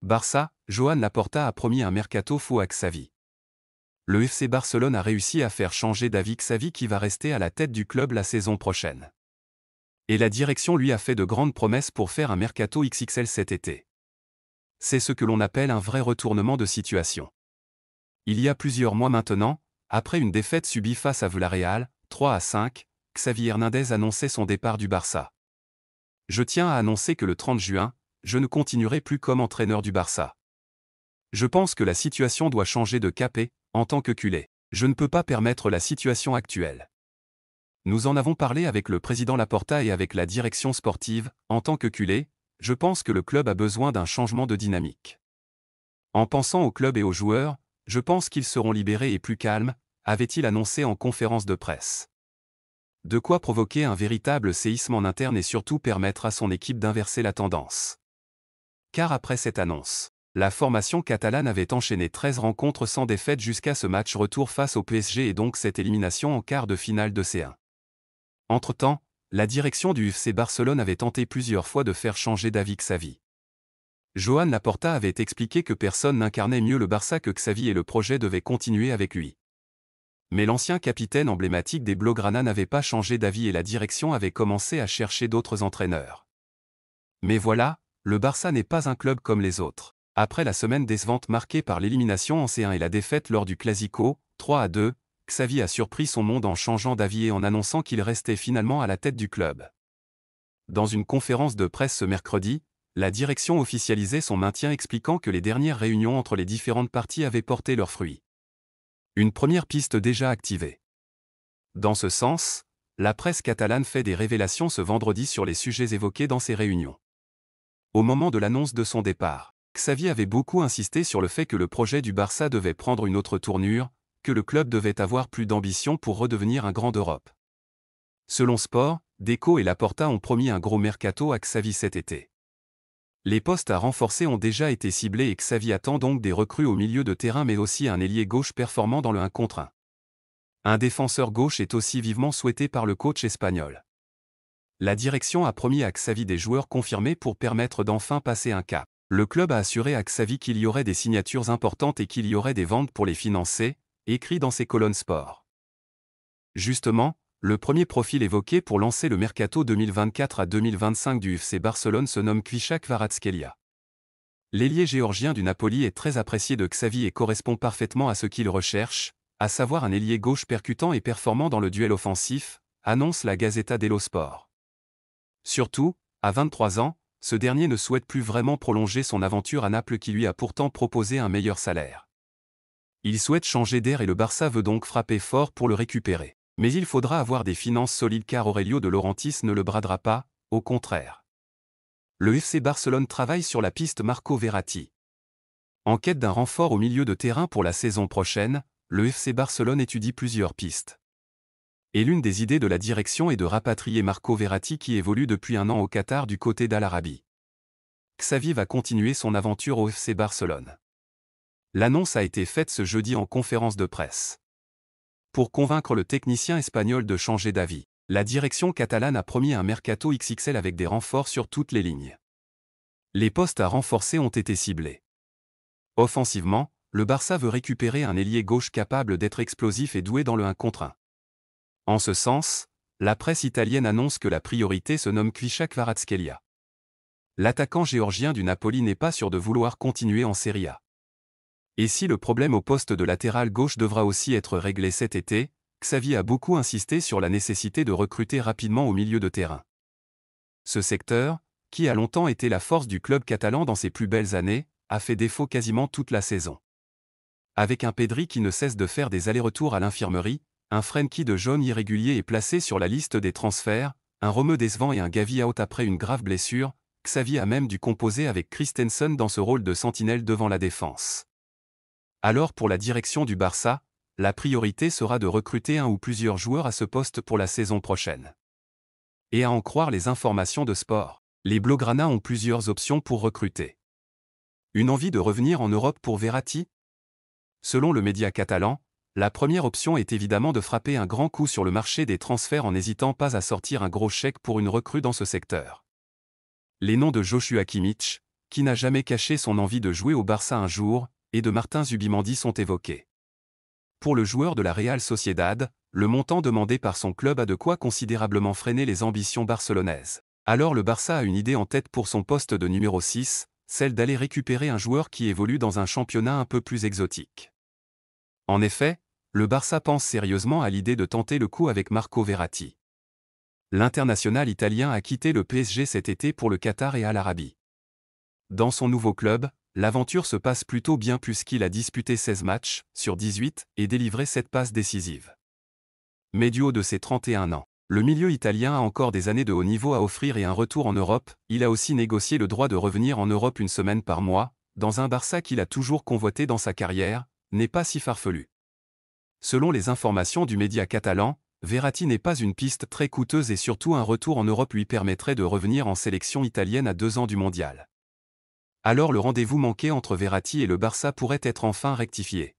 Barça, Joan Laporta a promis un mercato fou à Xavi. Le FC Barcelone a réussi à faire changer d'avis Xavi qui va rester à la tête du club la saison prochaine. Et la direction lui a fait de grandes promesses pour faire un mercato XXL cet été. C'est ce que l'on appelle un vrai retournement de situation. Il y a plusieurs mois maintenant, après une défaite subie face à Villarreal, 3-5, Xavi Hernandez annonçait son départ du Barça. Je tiens à annoncer que le 30 juin, je ne continuerai plus comme entraîneur du Barça. Je pense que la situation doit changer de cap et, en tant que culé, je ne peux pas permettre la situation actuelle. Nous en avons parlé avec le président Laporta et avec la direction sportive. En tant que culé, je pense que le club a besoin d'un changement de dynamique. En pensant au club et aux joueurs, je pense qu'ils seront libérés et plus calmes, avait-il annoncé en conférence de presse. De quoi provoquer un véritable séisme en interne et surtout permettre à son équipe d'inverser la tendance. Car après cette annonce, la formation catalane avait enchaîné 13 rencontres sans défaite jusqu'à ce match retour face au PSG et donc cette élimination en quart de finale de C1. Entre-temps, la direction du FC Barcelone avait tenté plusieurs fois de faire changer d'avis Xavi. Joan Laporta avait expliqué que personne n'incarnait mieux le Barça que Xavi et le projet devait continuer avec lui. Mais l'ancien capitaine emblématique des Blaugrana n'avait pas changé d'avis et la direction avait commencé à chercher d'autres entraîneurs. Mais voilà, le Barça n'est pas un club comme les autres. Après la semaine décevante marquée par l'élimination en C1 et la défaite lors du Clasico, 3-2, Xavi a surpris son monde en changeant d'avis et en annonçant qu'il restait finalement à la tête du club. Dans une conférence de presse ce mercredi, la direction officialisait son maintien expliquant que les dernières réunions entre les différentes parties avaient porté leurs fruits. Une première piste déjà activée. Dans ce sens, la presse catalane fait des révélations ce vendredi sur les sujets évoqués dans ces réunions. Au moment de l'annonce de son départ, Xavi avait beaucoup insisté sur le fait que le projet du Barça devait prendre une autre tournure, que le club devait avoir plus d'ambition pour redevenir un grand d'Europe. Selon Sport, Deco et Laporta ont promis un gros mercato à Xavi cet été. Les postes à renforcer ont déjà été ciblés et Xavi attend donc des recrues au milieu de terrain mais aussi un ailier gauche performant dans le 1 contre 1. Un défenseur gauche est aussi vivement souhaité par le coach espagnol. La direction a promis à Xavi des joueurs confirmés pour permettre d'enfin passer un cap. Le club a assuré à Xavi qu'il y aurait des signatures importantes et qu'il y aurait des ventes pour les financer, écrit dans ses colonnes sport. Justement, le premier profil évoqué pour lancer le mercato 2024 à 2025 du FC Barcelone se nomme Kvicha Kvaratskhelia. L'ailier géorgien du Napoli est très apprécié de Xavi et correspond parfaitement à ce qu'il recherche, à savoir un ailier gauche percutant et performant dans le duel offensif, annonce la Gazzetta dello Sport. Surtout, à 23 ans, ce dernier ne souhaite plus vraiment prolonger son aventure à Naples qui lui a pourtant proposé un meilleur salaire. Il souhaite changer d'air et le Barça veut donc frapper fort pour le récupérer. Mais il faudra avoir des finances solides car Aurelio de Laurentiis ne le bradera pas, au contraire. Le FC Barcelone travaille sur la piste Marco Verratti. En quête d'un renfort au milieu de terrain pour la saison prochaine, le FC Barcelone étudie plusieurs pistes. Et l'une des idées de la direction est de rapatrier Marco Verratti qui évolue depuis un an au Qatar du côté d'Al Arabi. Xavi va continuer son aventure au FC Barcelone. L'annonce a été faite ce jeudi en conférence de presse. Pour convaincre le technicien espagnol de changer d'avis, la direction catalane a promis un mercato XXL avec des renforts sur toutes les lignes. Les postes à renforcer ont été ciblés. Offensivement, le Barça veut récupérer un ailier gauche capable d'être explosif et doué dans le 1 contre 1. En ce sens, la presse italienne annonce que la priorité se nomme Kvicha Kvaratskhelia. L'attaquant géorgien du Napoli n'est pas sûr de vouloir continuer en Serie A. Et si le problème au poste de latéral gauche devra aussi être réglé cet été, Xavi a beaucoup insisté sur la nécessité de recruter rapidement au milieu de terrain. Ce secteur, qui a longtemps été la force du club catalan dans ses plus belles années, a fait défaut quasiment toute la saison. Avec un Pedri qui ne cesse de faire des allers-retours à l'infirmerie, un Frenkie de Jong irrégulier est placé sur la liste des transferts, un Romeu décevant et un Gavi out après une grave blessure, Xavi a même dû composer avec Christensen dans ce rôle de sentinelle devant la défense. Alors pour la direction du Barça, la priorité sera de recruter un ou plusieurs joueurs à ce poste pour la saison prochaine. Et à en croire les informations de Sport, les Blaugrana ont plusieurs options pour recruter. Une envie de revenir en Europe pour Verratti ? Selon le média catalan, la première option est évidemment de frapper un grand coup sur le marché des transferts en n'hésitant pas à sortir un gros chèque pour une recrue dans ce secteur. Les noms de Joshua Kimmich, qui n'a jamais caché son envie de jouer au Barça un jour, et de Martin Zubimendi sont évoqués. Pour le joueur de la Real Sociedad, le montant demandé par son club a de quoi considérablement freiner les ambitions barcelonaises. Alors le Barça a une idée en tête pour son poste de numéro 6, celle d'aller récupérer un joueur qui évolue dans un championnat un peu plus exotique. En effet, le Barça pense sérieusement à l'idée de tenter le coup avec Marco Verratti. L'international italien a quitté le PSG cet été pour le Qatar et Al Arabi. Dans son nouveau club, l'aventure se passe plutôt bien puisqu'il a disputé 16 matchs sur 18 et délivré 7 passes décisives. Mais du haut de ses 31 ans, le milieu italien a encore des années de haut niveau à offrir et un retour en Europe. Il a aussi négocié le droit de revenir en Europe une semaine par mois, dans un Barça qu'il a toujours convoité dans sa carrière, n'est pas si farfelu. Selon les informations du média catalan, Verratti n'est pas une piste très coûteuse et surtout un retour en Europe lui permettrait de revenir en sélection italienne à 2 ans du mondial. Alors le rendez-vous manqué entre Verratti et le Barça pourrait être enfin rectifié.